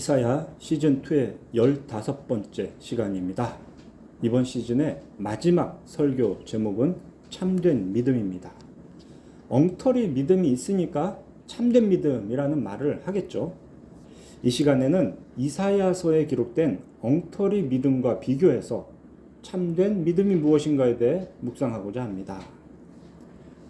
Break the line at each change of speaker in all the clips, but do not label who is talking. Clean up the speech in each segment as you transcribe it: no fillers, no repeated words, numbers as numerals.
이사야 시즌2의 15번째 시간입니다. 이번 시즌의 마지막 설교 제목은 참된 믿음입니다. 엉터리 믿음이 있으니까 참된 믿음이라는 말을 하겠죠. 이 시간에는 이사야서에 기록된 엉터리 믿음과 비교해서 참된 믿음이 무엇인가에 대해 묵상하고자 합니다.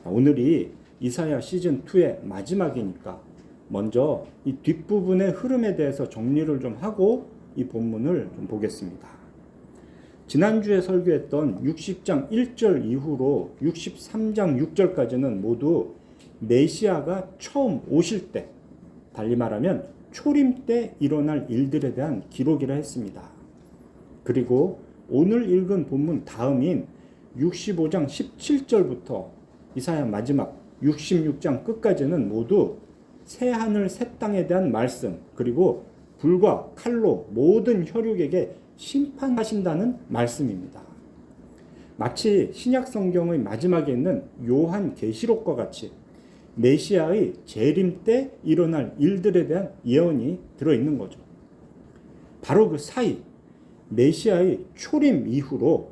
오늘이 이사야 시즌2의 마지막이니까 먼저 이 뒷부분의 흐름에 대해서 정리를 좀 하고 이 본문을 좀 보겠습니다. 지난주에 설교했던 60장 1절 이후로 63장 6절까지는 모두 메시아가 처음 오실 때, 달리 말하면 초림 때 일어날 일들에 대한 기록이라 했습니다. 그리고 오늘 읽은 본문 다음인 65장 17절부터 이사야 마지막 66장 끝까지는 모두 새 하늘 새 땅에 대한 말씀, 그리고 불과 칼로 모든 혈육에게 심판하신다는 말씀입니다. 마치 신약 성경의 마지막에 있는 요한 계시록과 같이 메시아의 재림 때 일어날 일들에 대한 예언이 들어있는 거죠. 바로 그 사이 메시아의 초림 이후로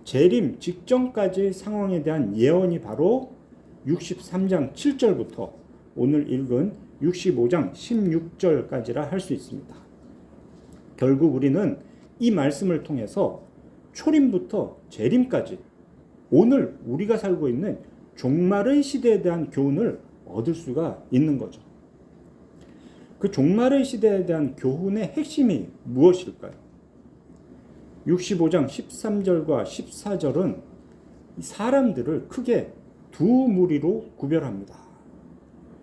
재림 직전까지의 상황에 대한 예언이 바로 63장 7절부터 오늘 읽은 65장 16절까지라 할 수 있습니다. 결국 우리는 이 말씀을 통해서 초림부터 재림까지 오늘 우리가 살고 있는 종말의 시대에 대한 교훈을 얻을 수가 있는 거죠. 그 종말의 시대에 대한 교훈의 핵심이 무엇일까요? 65장 13절과 14절은 사람들을 크게 두 무리로 구별합니다.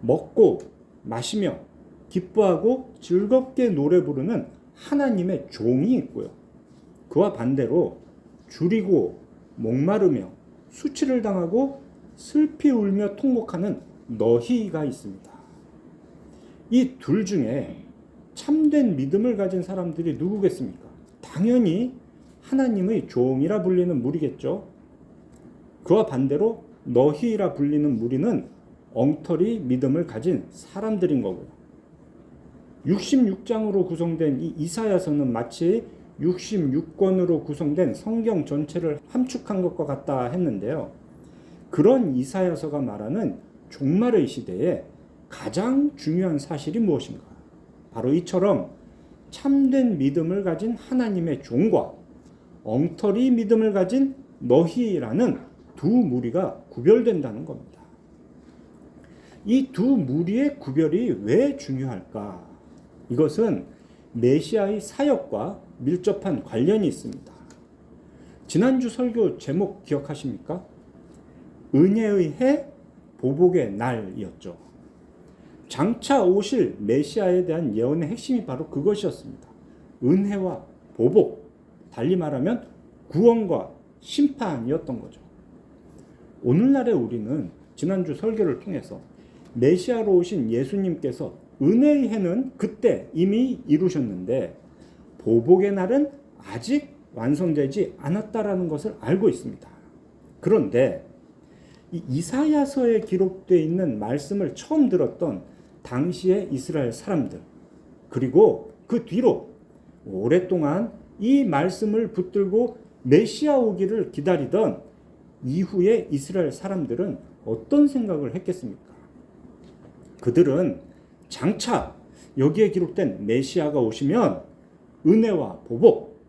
먹고 마시며 기뻐하고 즐겁게 노래 부르는 하나님의 종이 있고요. 그와 반대로 줄이고 목마르며 수치를 당하고 슬피 울며 통곡하는 너희가 있습니다. 이 둘 중에 참된 믿음을 가진 사람들이 누구겠습니까? 당연히 하나님의 종이라 불리는 무리겠죠. 그와 반대로 너희라 불리는 무리는 엉터리 믿음을 가진 사람들인 거고요. 66장으로 구성된 이 이사야서는 마치 66권으로 구성된 성경 전체를 함축한 것과 같다 했는데요. 그런 이사야서가 말하는 종말의 시대에 가장 중요한 사실이 무엇인가? 바로 이처럼 참된 믿음을 가진 하나님의 종과 엉터리 믿음을 가진 너희라는 두 무리가 구별된다는 겁니다. 이 두 무리의 구별이 왜 중요할까? 이것은 메시아의 사역과 밀접한 관련이 있습니다. 지난주 설교 제목 기억하십니까? 은혜의 해, 보복의 날이었죠. 장차 오실 메시아에 대한 예언의 핵심이 바로 그것이었습니다. 은혜와 보복, 달리 말하면 구원과 심판이었던 거죠. 오늘날의 우리는 지난주 설교를 통해서 메시아로 오신 예수님께서 은혜의 해는 그때 이미 이루셨는데 보복의 날은 아직 완성되지 않았다라는 것을 알고 있습니다. 그런데 이 이사야서에 기록되어 있는 말씀을 처음 들었던 당시의 이스라엘 사람들, 그리고 그 뒤로 오랫동안 이 말씀을 붙들고 메시아 오기를 기다리던 이후의 이스라엘 사람들은 어떤 생각을 했겠습니까? 그들은 장차 여기에 기록된 메시아가 오시면 은혜와 보복,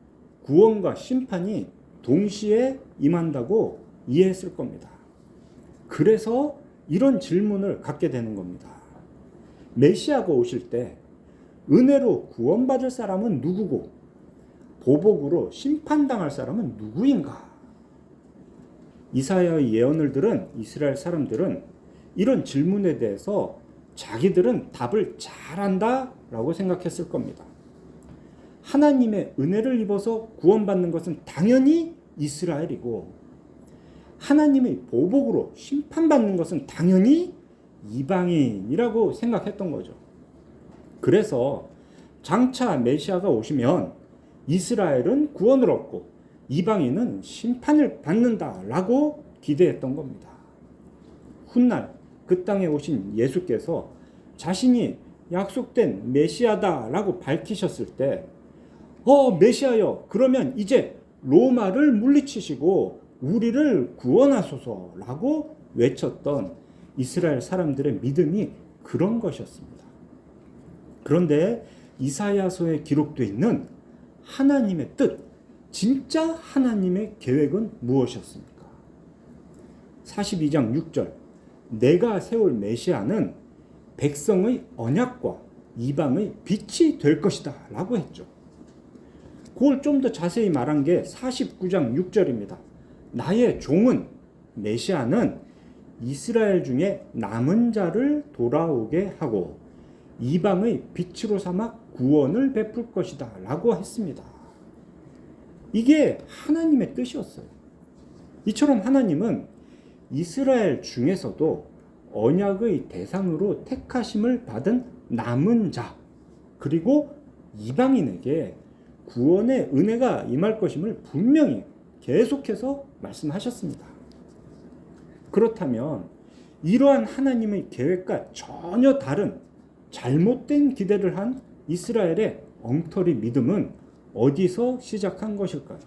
구원과 심판이 동시에 임한다고 이해했을 겁니다. 그래서 이런 질문을 갖게 되는 겁니다. 메시아가 오실 때 은혜로 구원받을 사람은 누구고 보복으로 심판당할 사람은 누구인가? 이사야의 예언을 들은 이스라엘 사람들은 이런 질문에 대해서 자기들은 답을 잘한다라고 생각했을 겁니다. 하나님의 은혜를 입어서 구원받는 것은 당연히 이스라엘이고 하나님의 보복으로 심판받는 것은 당연히 이방인이라고 생각했던 거죠. 그래서 장차 메시아가 오시면 이스라엘은 구원을 얻고 이방인은 심판을 받는다라고 기대했던 겁니다. 훗날 그 땅에 오신 예수께서 자신이 약속된 메시아다라고 밝히셨을 때 메시아여, 그러면 이제 로마를 물리치시고 우리를 구원하소서라고 외쳤던 이스라엘 사람들의 믿음이 그런 것이었습니다. 그런데 이사야서에 기록되어 있는 하나님의 뜻, 진짜 하나님의 계획은 무엇이었습니까? 42장 6절, 내가 세울 메시아는 백성의 언약과 이방의 빛이 될 것이다 라고 했죠. 그걸 좀 더 자세히 말한 게 49장 6절입니다. 나의 종은, 메시아는 이스라엘 중에 남은 자를 돌아오게 하고 이방의 빛으로 삼아 구원을 베풀 것이다 라고 했습니다. 이게 하나님의 뜻이었어요. 이처럼 하나님은 이스라엘 중에서도 언약의 대상으로 택하심을 받은 남은 자, 그리고 이방인에게 구원의 은혜가 임할 것임을 분명히 계속해서 말씀하셨습니다. 그렇다면 이러한 하나님의 계획과 전혀 다른 잘못된 기대를 한 이스라엘의 엉터리 믿음은 어디서 시작한 것일까요?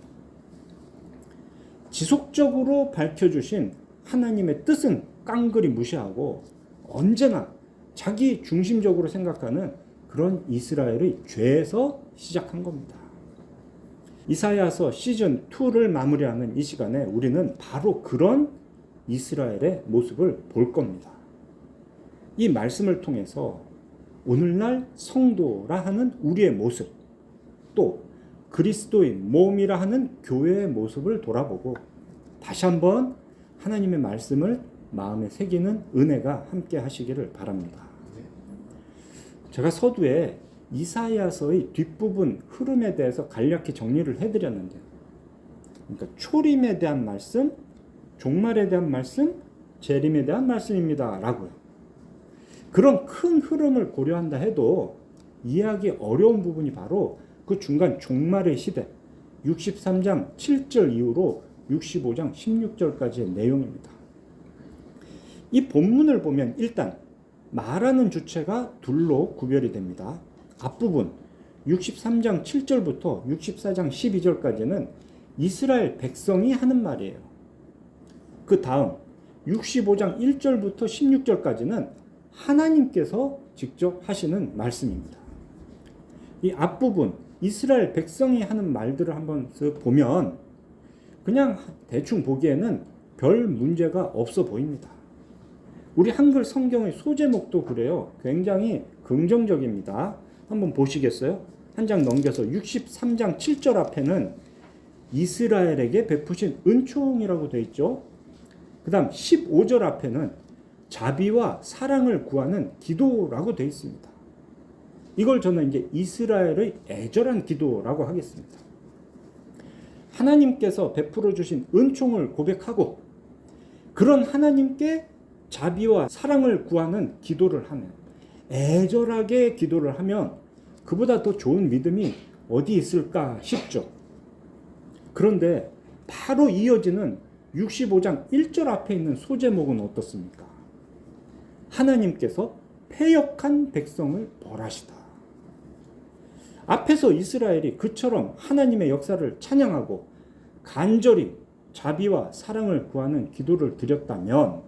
지속적으로 밝혀주신 하나님의 뜻은 깡그리 무시하고 언제나 자기 중심적으로 생각하는 그런 이스라엘의 죄에서 시작한 겁니다. 이사야서 시즌2를 마무리하는 이 시간에 우리는 바로 그런 이스라엘의 모습을 볼 겁니다. 이 말씀을 통해서 오늘날 성도라 하는 우리의 모습, 또 그리스도의 몸이라 하는 교회의 모습을 돌아보고 다시 한번 하나님의 말씀을 마음에 새기는 은혜가 함께 하시기를 바랍니다. 제가 서두에 이사야서의 뒷부분 흐름에 대해서 간략히 정리를 해드렸는데요. 그러니까 초림에 대한 말씀, 종말에 대한 말씀, 재림에 대한 말씀입니다 라고요. 그런 큰 흐름을 고려한다 해도 이해하기 어려운 부분이 바로 그 중간 종말의 시대, 63장 7절 이후로 65장 16절까지의 내용입니다. 이 본문을 보면 일단 말하는 주체가 둘로 구별이 됩니다. 앞부분 63장 7절부터 64장 12절까지는 이스라엘 백성이 하는 말이에요. 그 다음 65장 1절부터 16절까지는 하나님께서 직접 하시는 말씀입니다. 이 앞부분 이스라엘 백성이 하는 말들을 한번 보면 그냥 대충 보기에는 별 문제가 없어 보입니다. 우리 한글 성경의 소제목도 그래요. 굉장히 긍정적입니다. 한번 보시겠어요? 한 장 넘겨서 63장 7절 앞에는 이스라엘에게 베푸신 은총이라고 되어 있죠. 그 다음 15절 앞에는 자비와 사랑을 구하는 기도라고 되어 있습니다. 이걸 저는 이제 이스라엘의 애절한 기도라고 하겠습니다. 하나님께서 베풀어 주신 은총을 고백하고 그런 하나님께 자비와 사랑을 구하는 기도를 하면, 애절하게 기도를 하면 그보다 더 좋은 믿음이 어디 있을까 싶죠. 그런데 바로 이어지는 65장 1절 앞에 있는 소제목은 어떻습니까? 하나님께서 패역한 백성을 벌하시다. 앞에서 이스라엘이 그처럼 하나님의 역사를 찬양하고 간절히 자비와 사랑을 구하는 기도를 드렸다면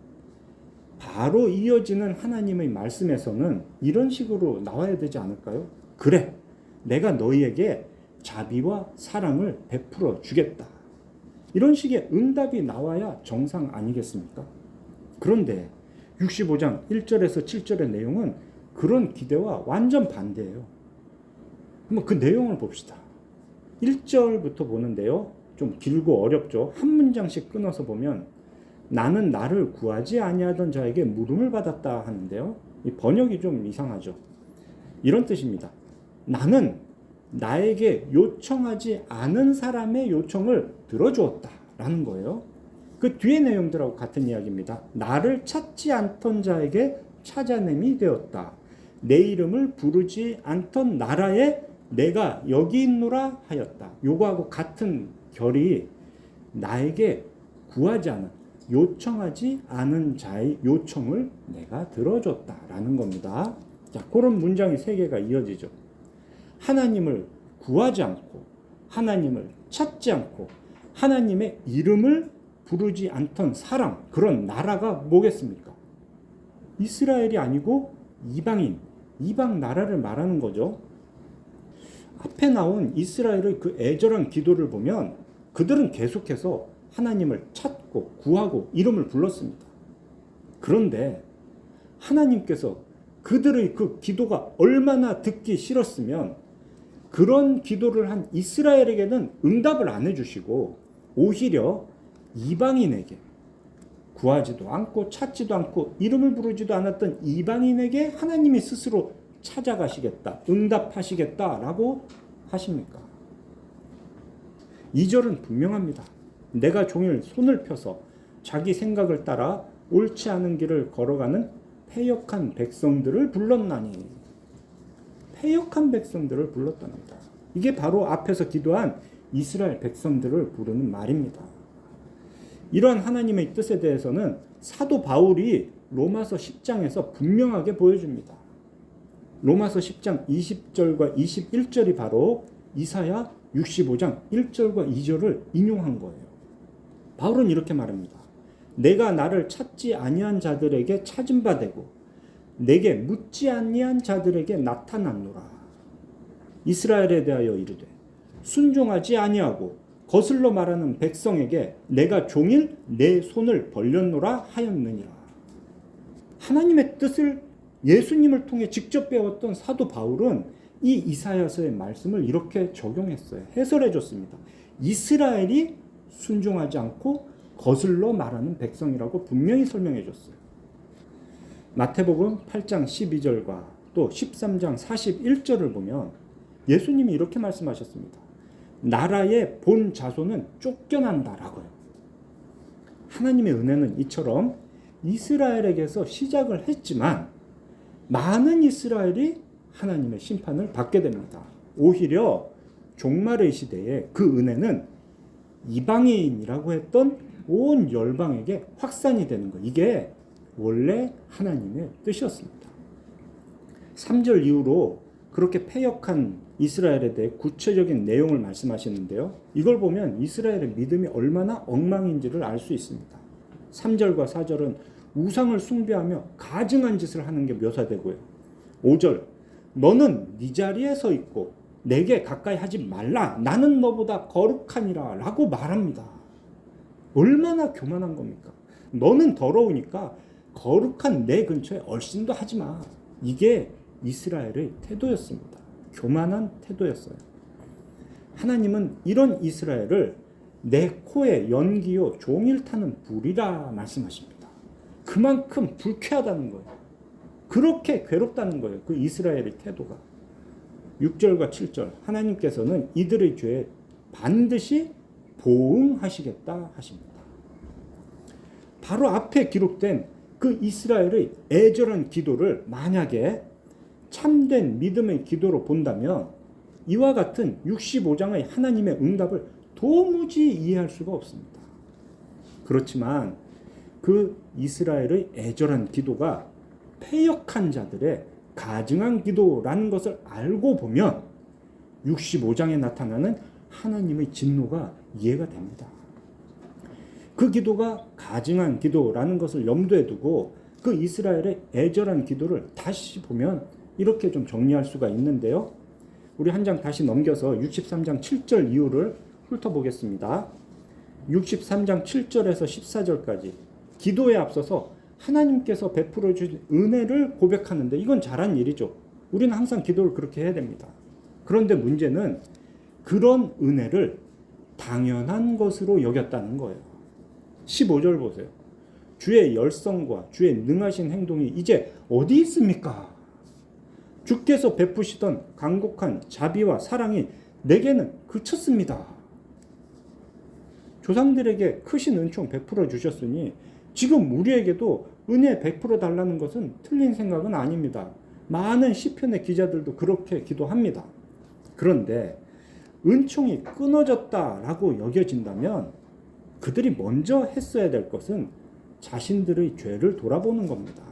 바로 이어지는 하나님의 말씀에서는 이런 식으로 나와야 되지 않을까요? 그래, 내가 너희에게 자비와 사랑을 베풀어 주겠다. 이런 식의 응답이 나와야 정상 아니겠습니까? 그런데 65장 1절에서 7절의 내용은 그런 기대와 완전 반대예요. 한번 그 내용을 봅시다. 1절부터 보는데요. 좀 길고 어렵죠. 한 문장씩 끊어서 보면 나는 나를 구하지 아니하던 자에게 물음을 받았다 하는데요. 이 번역이 좀 이상하죠. 이런 뜻입니다. 나는 나에게 요청하지 않은 사람의 요청을 들어주었다 라는 거예요. 그 뒤의 내용들하고 같은 이야기입니다. 나를 찾지 않던 자에게 찾아냄이 되었다. 내 이름을 부르지 않던 나라에 내가 여기 있노라 하였다. 요거하고 같은 결이 나에게 구하지 않은, 요청하지 않은 자의 요청을 내가 들어줬다라는 겁니다. 자, 그런 문장이 세 개가 이어지죠. 하나님을 구하지 않고, 하나님을 찾지 않고, 하나님의 이름을 부르지 않던 사람, 그런 나라가 뭐겠습니까? 이스라엘이 아니고 이방인, 이방 나라를 말하는 거죠. 앞에 나온 이스라엘의 그 애절한 기도를 보면 그들은 계속해서 하나님을 찾고 구하고 이름을 불렀습니다. 그런데 하나님께서 그들의 그 기도가 얼마나 듣기 싫었으면 그런 기도를 한 이스라엘에게는 응답을 안 해주시고 오히려 이방인에게, 구하지도 않고 찾지도 않고 이름을 부르지도 않았던 이방인에게 하나님이 스스로 찾아가시겠다, 응답하시겠다라고 하십니까? 2절은 분명합니다. 내가 종일 손을 펴서 자기 생각을 따라 옳지 않은 길을 걸어가는 패역한 백성들을 불렀나니. 패역한 백성들을 불렀답니다. 이게 바로 앞에서 기도한 이스라엘 백성들을 부르는 말입니다. 이러한 하나님의 뜻에 대해서는 사도 바울이 로마서 10장에서 분명하게 보여줍니다. 로마서 10장 20절과 21절이 바로 이사야 65장 1절과 2절을 인용한 거예요. 바울은 이렇게 말합니다. 내가 나를 찾지 아니한 자들에게 찾은 바 되고 내게 묻지 아니한 자들에게 나타났노라. 이스라엘에 대하여 이르되 순종하지 아니하고 거슬러 말하는 백성에게 내가 종일 내 손을 벌렸노라 하였느니라. 하나님의 뜻을 예수님을 통해 직접 배웠던 사도 바울은 이 이사야서의 말씀을 이렇게 적용했어요. 해설해 줬습니다. 이스라엘이 순종하지 않고 거슬러 말하는 백성이라고 분명히 설명해 줬어요. 마태복음 8장 12절과 또 13장 41절을 보면 예수님이 이렇게 말씀하셨습니다. 나라의 본 자손은 쫓겨난다라고요. 하나님의 은혜는 이처럼 이스라엘에게서 시작을 했지만 많은 이스라엘이 하나님의 심판을 받게 됩니다. 오히려 종말의 시대에 그 은혜는 이방인이라고 했던 온 열방에게 확산이 되는 것. 이게 원래 하나님의 뜻이었습니다. 3절 이후로 그렇게 패역한 이스라엘에 대해 구체적인 내용을 말씀하시는데요. 이걸 보면 이스라엘의 믿음이 얼마나 엉망인지를 알 수 있습니다. 3절과 4절은 우상을 숭배하며 가증한 짓을 하는 게 묘사되고요. 5절 너는 네 자리에 서 있고 내게 가까이 하지 말라. 나는 너보다 거룩하니라 라고 말합니다. 얼마나 교만한 겁니까? 너는 더러우니까 거룩한 내 근처에 얼씬도 하지 마. 이게 이스라엘의 태도였습니다. 교만한 태도였어요. 하나님은 이런 이스라엘을 내 코에 연기요 종일 타는 불이라 말씀하십니다. 그만큼 불쾌하다는 거예요. 그렇게 괴롭다는 거예요. 그 이스라엘의 태도가. 6절과 7절 하나님께서는 이들의 죄에 반드시 보응하시겠다 하십니다. 바로 앞에 기록된 그 이스라엘의 애절한 기도를 만약에 참된 믿음의 기도로 본다면 이와 같은 65장의 하나님의 응답을 도무지 이해할 수가 없습니다. 그렇지만 그 이스라엘의 애절한 기도가 패역한 자들의 가증한 기도라는 것을 알고 보면 65장에 나타나는 하나님의 진노가 이해가 됩니다. 그 기도가 가증한 기도라는 것을 염두에 두고 그 이스라엘의 애절한 기도를 다시 보면 이렇게 좀 정리할 수가 있는데요. 우리 한 장 다시 넘겨서 63장 7절 이후를 훑어보겠습니다. 63장 7절에서 14절까지 기도에 앞서서 하나님께서 베풀어 주신 은혜를 고백하는데 이건 잘한 일이죠. 우리는 항상 기도를 그렇게 해야 됩니다. 그런데 문제는 그런 은혜를 당연한 것으로 여겼다는 거예요. 15절 보세요. 주의 열성과 주의 능하신 행동이 이제 어디 있습니까? 주께서 베푸시던 간곡한 자비와 사랑이 내게는 그쳤습니다. 조상들에게 크신 은총 베풀어 주셨으니 지금 우리에게도 은혜 베풀어 달라는 것은 틀린 생각은 아닙니다. 많은 시편의 기자들도 그렇게 기도합니다. 그런데 은총이 끊어졌다라고 여겨진다면 그들이 먼저 했어야 될 것은 자신들의 죄를 돌아보는 겁니다.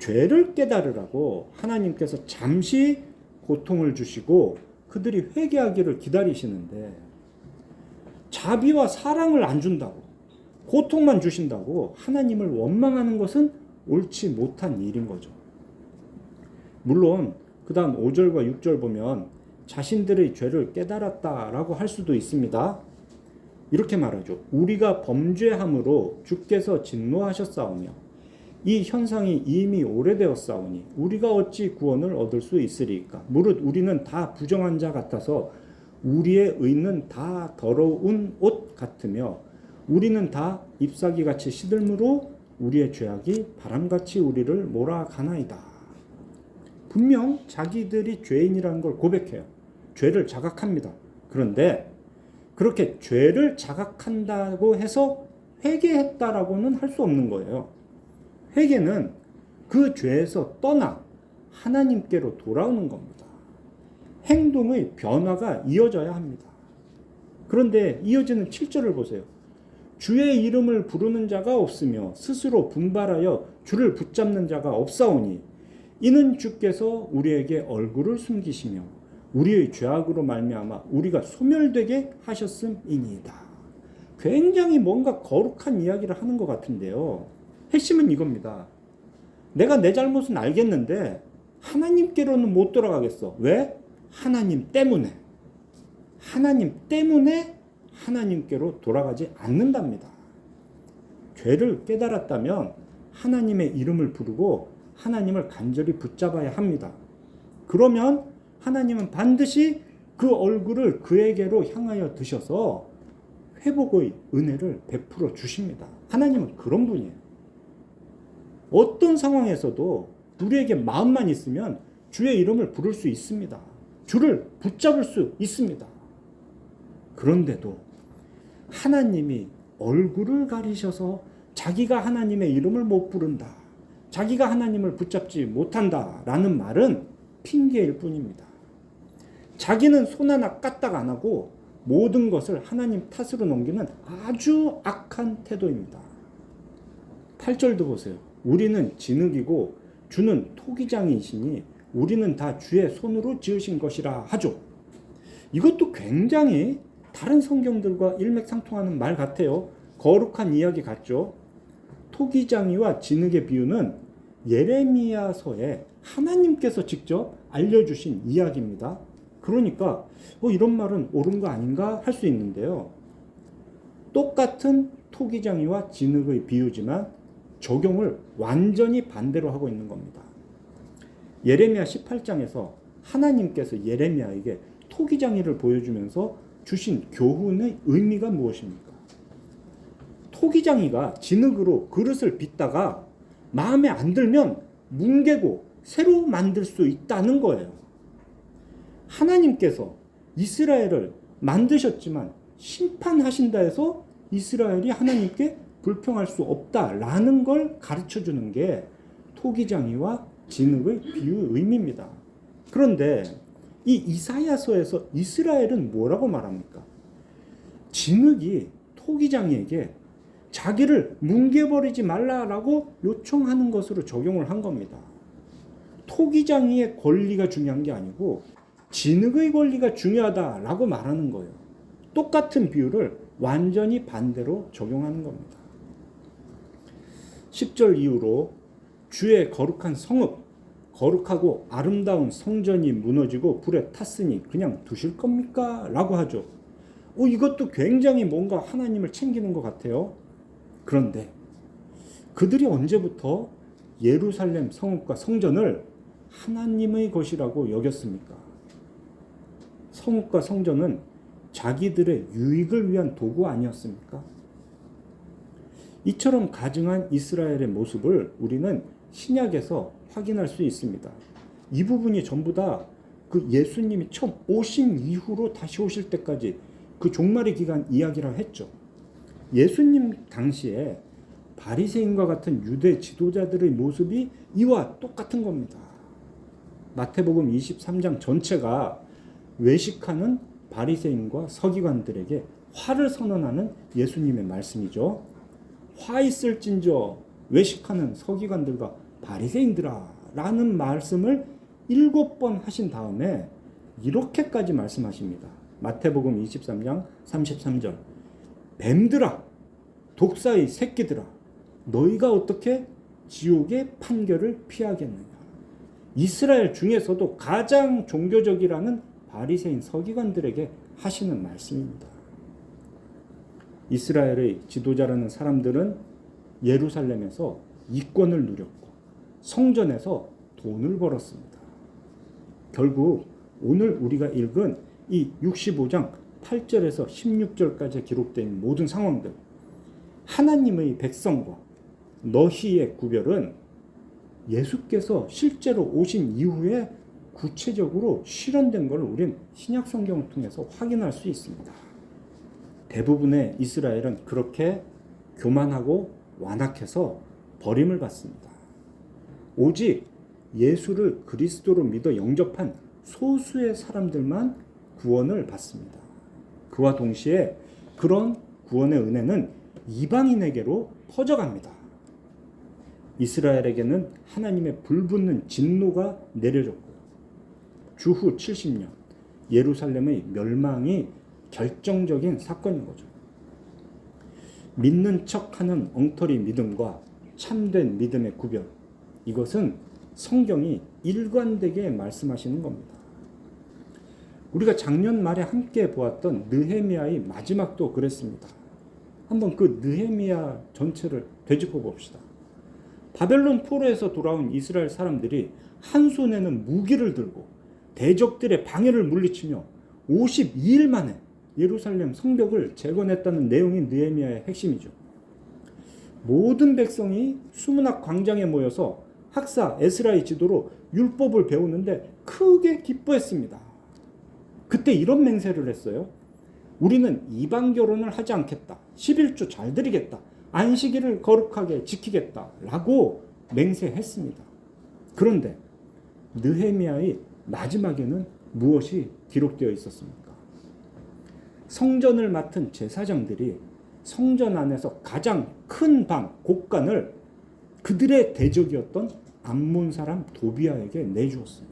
죄를 깨달으라고 하나님께서 잠시 고통을 주시고 그들이 회개하기를 기다리시는데, 자비와 사랑을 안 준다고, 고통만 주신다고 하나님을 원망하는 것은 옳지 못한 일인 거죠. 물론 그 다음 5절과 6절 보면 자신들의 죄를 깨달았다라고 할 수도 있습니다. 이렇게 말하죠. 우리가 범죄함으로 주께서 진노하셨사오며 이 현상이 이미 오래되었사오니 우리가 어찌 구원을 얻을 수 있으리까? 무릇 우리는 다 부정한 자 같아서 우리의 의는 다 더러운 옷 같으며 우리는 다 잎사귀같이 시들므로 우리의 죄악이 바람같이 우리를 몰아가나이다. 분명 자기들이 죄인이라는 걸 고백해요. 죄를 자각합니다. 그런데 그렇게 죄를 자각한다고 해서 회개했다라고는 할 수 없는 거예요. 회개는 그 죄에서 떠나 하나님께로 돌아오는 겁니다. 행동의 변화가 이어져야 합니다. 그런데 이어지는 7절을 보세요. 주의 이름을 부르는 자가 없으며 스스로 분발하여 주를 붙잡는 자가 없사오니 이는 주께서 우리에게 얼굴을 숨기시며 우리의 죄악으로 말미암아 우리가 소멸되게 하셨음이니이다. 굉장히 뭔가 거룩한 이야기를 하는 것 같은데요. 핵심은 이겁니다. 내가 내 잘못은 알겠는데 하나님께로는 못 돌아가겠어. 왜? 하나님 때문에. 하나님 때문에 하나님께로 돌아가지 않는답니다. 죄를 깨달았다면 하나님의 이름을 부르고 하나님을 간절히 붙잡아야 합니다. 그러면 하나님은 반드시 그 얼굴을 그에게로 향하여 드셔서 회복의 은혜를 베풀어 주십니다. 하나님은 그런 분이에요. 어떤 상황에서도 우리에게 마음만 있으면 주의 이름을 부를 수 있습니다. 주를 붙잡을 수 있습니다. 그런데도 하나님이 얼굴을 가리셔서 자기가 하나님의 이름을 못 부른다, 자기가 하나님을 붙잡지 못한다라는 말은 핑계일 뿐입니다. 자기는 손 하나 까딱 안 하고 모든 것을 하나님 탓으로 넘기는 아주 악한 태도입니다. 8절도 보세요. 우리는 진흙이고 주는 토기장이시니 우리는 다 주의 손으로 지으신 것이라 하죠. 이것도 굉장히 다른 성경들과 일맥상통하는 말 같아요. 거룩한 이야기 같죠. 토기장이와 진흙의 비유는 예레미야서에 하나님께서 직접 알려주신 이야기입니다. 그러니까 이런 말은 옳은 거 아닌가 할 수 있는데요. 똑같은 토기장이와 진흙의 비유지만 적용을 완전히 반대로 하고 있는 겁니다. 예레미야 18장에서 하나님께서 예레미야에게 토기장이를 보여주면서 주신 교훈의 의미가 무엇입니까? 토기장이가 진흙으로 그릇을 빚다가 마음에 안 들면 뭉개고 새로 만들 수 있다는 거예요. 하나님께서 이스라엘을 만드셨지만 심판하신다 해서 이스라엘이 하나님께 불평할 수 없다라는 걸 가르쳐주는 게 토기장이와 진흙의 비유의 의미입니다. 그런데 이 이사야서에서 이스라엘은 뭐라고 말합니까? 진흙이 토기장이에게 자기를 뭉개버리지 말라라고 요청하는 것으로 적용을 한 겁니다. 토기장이의 권리가 중요한 게 아니고 진흙의 권리가 중요하다라고 말하는 거예요. 똑같은 비유를 완전히 반대로 적용하는 겁니다. 10절 이후로 주의 거룩한 성읍, 거룩하고 아름다운 성전이 무너지고 불에 탔으니 그냥 두실 겁니까? 라고 하죠. 이것도 굉장히 뭔가 하나님을 챙기는 것 같아요. 그런데 그들이 언제부터 예루살렘 성읍과 성전을 하나님의 것이라고 여겼습니까? 성읍과 성전은 자기들의 유익을 위한 도구 아니었습니까? 이처럼 가증한 이스라엘의 모습을 우리는 신약에서 확인할 수 있습니다. 이 부분이 전부 다 그 예수님이 처음 오신 이후로 다시 오실 때까지 그 종말의 기간 이야기라 했죠. 예수님 당시에 바리새인과 같은 유대 지도자들의 모습이 이와 똑같은 겁니다. 마태복음 23장 전체가 외식하는 바리새인과 서기관들에게 화를 선언하는 예수님의 말씀이죠. 화 있을진저 외식하는 서기관들과 바리새인들아 라는 말씀을 7번 하신 다음에 이렇게까지 말씀하십니다. 마태복음 23장 33절. 뱀들아, 독사의 새끼들아, 너희가 어떻게 지옥의 판결을 피하겠느냐. 이스라엘 중에서도 가장 종교적이라는 바리새인 서기관들에게 하시는 말씀입니다. 이스라엘의 지도자라는 사람들은 예루살렘에서 이권을 누렸고 성전에서 돈을 벌었습니다. 결국 오늘 우리가 읽은 이 65장 8절에서 16절까지 기록된 모든 상황들, 하나님의 백성과 너희의 구별은 예수께서 실제로 오신 이후에 구체적으로 실현된 것을 우리는 신약 성경을 통해서 확인할 수 있습니다. 대부분의 이스라엘은 그렇게 교만하고 완악해서 버림을 받습니다. 오직 예수를 그리스도로 믿어 영접한 소수의 사람들만 구원을 받습니다. 그와 동시에 그런 구원의 은혜는 이방인에게로 퍼져갑니다. 이스라엘에게는 하나님의 불붙는 진노가 내려졌고요. 주후 70년 예루살렘의 멸망이 결정적인 사건인 거죠. 믿는 척하는 엉터리 믿음과 참된 믿음의 구별, 이것은 성경이 일관되게 말씀하시는 겁니다. 우리가 작년 말에 함께 보았던 느헤미야의 마지막도 그랬습니다. 한번 그 느헤미야 전체를 되짚어 봅시다. 바벨론 포로에서 돌아온 이스라엘 사람들이 한 손에는 무기를 들고 대적들의 방해를 물리치며 52일 만에 예루살렘 성벽을 재건했다는 내용이 느헤미야의 핵심이죠. 모든 백성이 수문학 광장에 모여서 학사 에스라의 지도로 율법을 배우는데 크게 기뻐했습니다. 그때 이런 맹세를 했어요. 우리는 이방 결혼을 하지 않겠다. 11조 잘 드리겠다. 안식일을 거룩하게 지키겠다. 라고 맹세했습니다. 그런데 느헤미야의 마지막에는 무엇이 기록되어 있었습니까? 성전을 맡은 제사장들이 성전 안에서 가장 큰 방, 곳간을 그들의 대적이었던 암몬 사람 도비아에게 내주었습니다.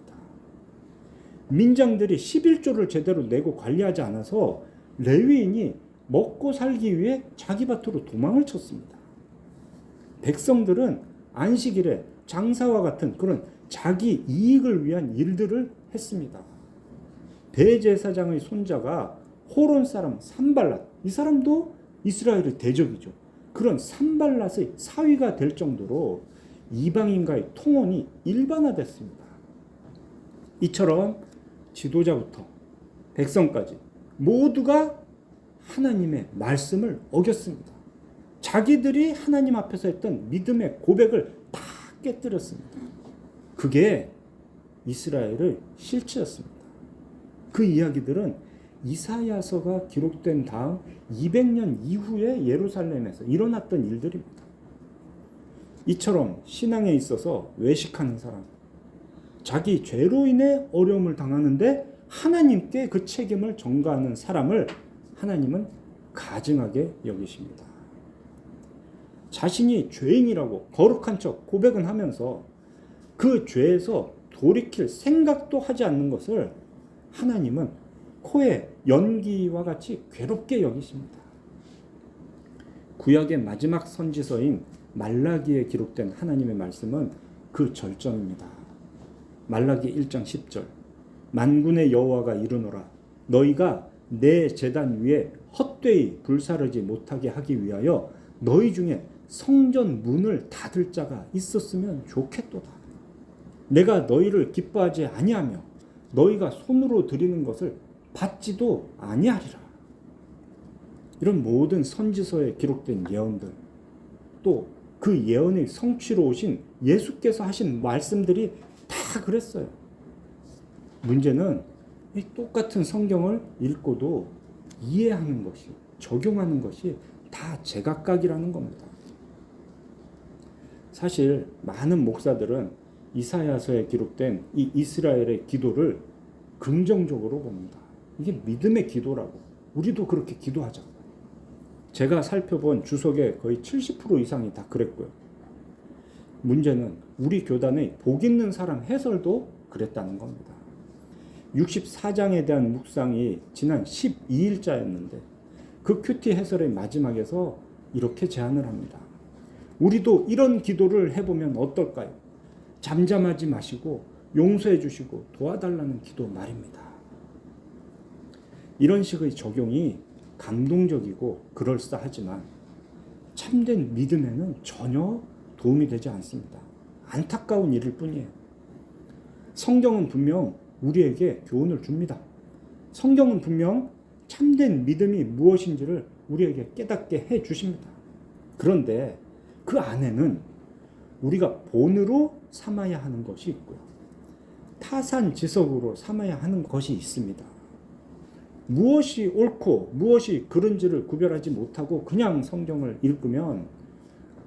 민장들이 11조를 제대로 내고 관리하지 않아서 레위인이 먹고 살기 위해 자기 밭으로 도망을 쳤습니다. 백성들은 안식일에 장사와 같은 그런 자기 이익을 위한 일들을 했습니다. 대제사장의 손자가 호론 사람 산발랏, 이 사람도 이스라엘의 대적이죠. 그런 산발랏의 사위가 될 정도로 이방인과의 통혼이 일반화됐습니다. 이처럼 지도자부터 백성까지 모두가 하나님의 말씀을 어겼습니다. 자기들이 하나님 앞에서 했던 믿음의 고백을 다 깨뜨렸습니다. 그게 이스라엘의 실체였습니다. 그 이야기들은 이사야서가 기록된 다음 200년 이후에 예루살렘에서 일어났던 일들입니다. 이처럼 신앙에 있어서 외식하는 사람, 자기 죄로 인해 어려움을 당하는데 하나님께 그 책임을 전가하는 사람을 하나님은 가증하게 여기십니다. 자신이 죄인이라고 거룩한 척 고백은 하면서 그 죄에서 돌이킬 생각도 하지 않는 것을 하나님은 코의 연기와 같이 괴롭게 여기십니다. 구약의 마지막 선지서인 말라기에 기록된 하나님의 말씀은 그 절정입니다. 말라기 1장 10절. 만군의 여호와가 이르노라. 너희가 내 제단 위에 헛되이 불사르지 못하게 하기 위하여 너희 중에 성전 문을 닫을 자가 있었으면 좋겠도다. 내가 너희를 기뻐하지 아니하며 너희가 손으로 드리는 것을 받지도 아니하리라. 이런 모든 선지서에 기록된 예언들, 또 그 예언의 성취로 오신 예수께서 하신 말씀들이 다 그랬어요. 문제는 이 똑같은 성경을 읽고도 이해하는 것이, 적용하는 것이 다 제각각이라는 겁니다. 사실 많은 목사들은 이사야서에 기록된 이 이스라엘의 기도를 긍정적으로 봅니다. 이게 믿음의 기도라고. 우리도 그렇게 기도하자고. 제가 살펴본 주석의 거의 70% 이상이 다 그랬고요. 문제는 우리 교단의 복 있는 사람 해설도 그랬다는 겁니다. 64장에 대한 묵상이 지난 12일자였는데 그 큐티 해설의 마지막에서 이렇게 제안을 합니다. 우리도 이런 기도를 해보면 어떨까요? 잠잠하지 마시고 용서해 주시고 도와달라는 기도 말입니다. 이런 식의 적용이 감동적이고 그럴싸하지만 참된 믿음에는 전혀 도움이 되지 않습니다. 안타까운 일일 뿐이에요. 성경은 분명 우리에게 교훈을 줍니다. 성경은 분명 참된 믿음이 무엇인지를 우리에게 깨닫게 해 주십니다. 그런데 그 안에는 우리가 본으로 삼아야 하는 것이 있고요. 타산지석으로 삼아야 하는 것이 있습니다. 무엇이 옳고 무엇이 그른지를 구별하지 못하고 그냥 성경을 읽으면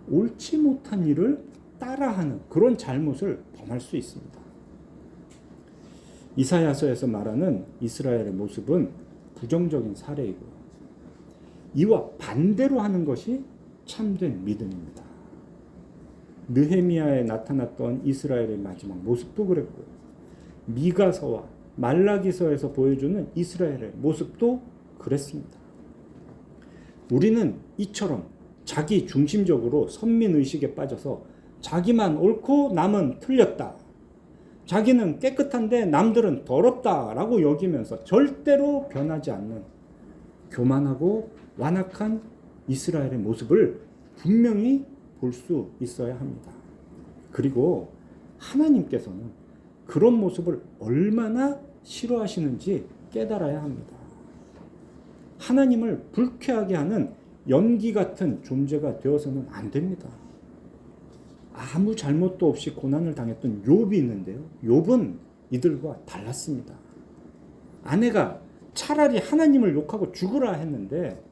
옳지 못한 일을 따라하는 그런 잘못을 범할 수 있습니다. 이사야서에서 말하는 이스라엘의 모습은 부정적인 사례이고요. 이와 반대로 하는 것이 참된 믿음입니다. 느헤미야에 나타났던 이스라엘의 마지막 모습도 그랬고요. 미가서와 말라기서에서 보여주는 이스라엘의 모습도 그랬습니다. 우리는 이처럼 자기 중심적으로 선민의식에 빠져서 자기만 옳고 남은 틀렸다. 자기는 깨끗한데 남들은 더럽다라고 여기면서 절대로 변하지 않는 교만하고 완악한 이스라엘의 모습을 분명히 볼 수 있어야 합니다. 그리고 하나님께서는 그런 모습을 얼마나 싫어하시는지 깨달아야 합니다. 하나님을 불쾌하게 하는 연기 같은 존재가 되어서는 안 됩니다. 아무 잘못도 없이 고난을 당했던 욥이 있는데요. 욥은 이들과 달랐습니다. 아내가 차라리 하나님을 욕하고 죽으라 했는데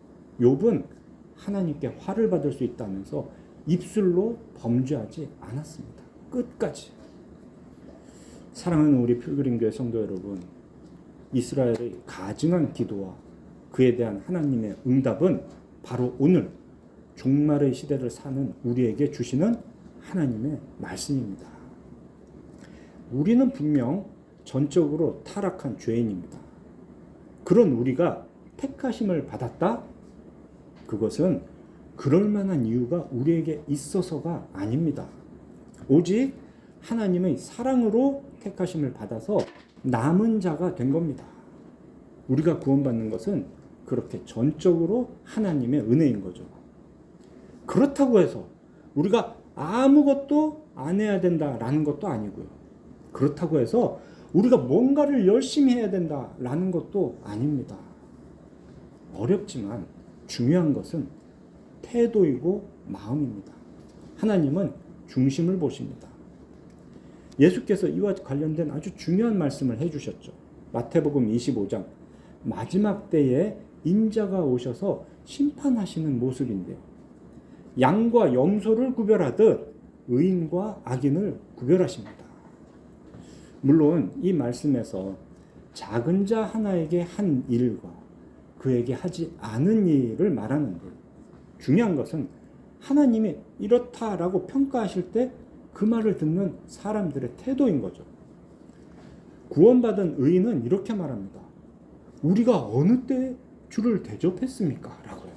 욥은 하나님께 화를 받을 수 있다면서 입술로 범죄하지 않았습니다. 끝까지. 사랑하는 우리 필그림교회 성도 여러분, 이스라엘의 가증한 기도와 그에 대한 하나님의 응답은 바로 오늘 종말의 시대를 사는 우리에게 주시는 하나님의 말씀입니다. 우리는 분명 전적으로 타락한 죄인입니다. 그런 우리가 택하심을 받았다? 그것은 그럴 만한 이유가 우리에게 있어서가 아닙니다. 오직 하나님의 사랑으로 택하심을 받아서 남은 자가 된 겁니다. 우리가 구원받는 것은 그렇게 전적으로 하나님의 은혜인 거죠. 그렇다고 해서 우리가 아무것도 안 해야 된다라는 것도 아니고요. 그렇다고 해서 우리가 뭔가를 열심히 해야 된다라는 것도 아닙니다. 어렵지만 중요한 것은 태도이고 마음입니다. 하나님은 중심을 보십니다. 예수께서 이와 관련된 아주 중요한 말씀을 해주셨죠. 마태복음 25장 마지막 때에 인자가 오셔서 심판하시는 모습인데요. 양과 염소를 구별하듯 의인과 악인을 구별하십니다. 물론 이 말씀에서 작은 자 하나에게 한 일과 그에게 하지 않은 일을 말하는데 중요한 것은 하나님이 이렇다라고 평가하실 때 그 말을 듣는 사람들의 태도인 거죠. 구원받은 의인은 이렇게 말합니다. 우리가 어느 때 주를 대접했습니까? 라고요.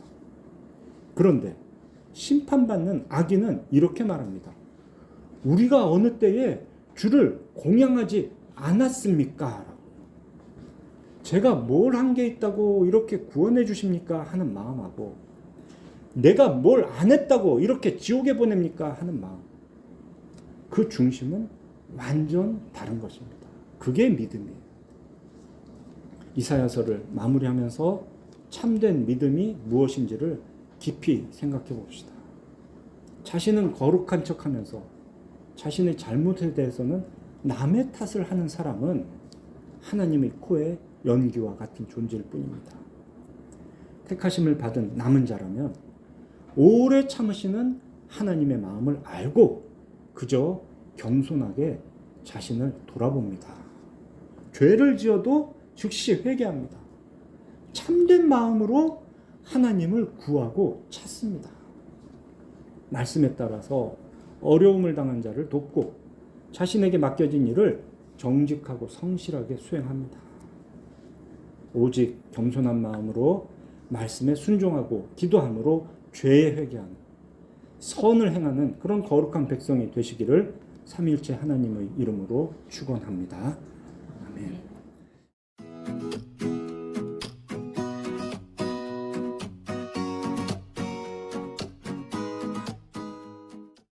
그런데 심판받는 악인은 이렇게 말합니다. 우리가 어느 때에 주를 공양하지 않았습니까? 라고. 제가 뭘 한 게 있다고 이렇게 구원해 주십니까? 하는 마음하고 내가 뭘 안 했다고 이렇게 지옥에 보냅니까? 하는 마음. 그 중심은 완전 다른 것입니다. 그게 믿음이에요. 이사야서를 마무리하면서 참된 믿음이 무엇인지를 깊이 생각해 봅시다. 자신은 거룩한 척하면서 자신의 잘못에 대해서는 남의 탓을 하는 사람은 하나님의 코에 연기와 같은 존재일 뿐입니다. 택하심을 받은 남은 자라면 오래 참으시는 하나님의 마음을 알고 그저 겸손하게 자신을 돌아봅니다. 죄를 지어도 즉시 회개합니다. 참된 마음으로 하나님을 구하고 찾습니다. 말씀에 따라서 어려움을 당한 자를 돕고 자신에게 맡겨진 일을 정직하고 성실하게 수행합니다. 오직 겸손한 마음으로 말씀에 순종하고 기도함으로 죄에 회개하는 선을 행하는 그런 거룩한 백성이 되시기를 삼위일체 하나님의 이름으로 축원합니다.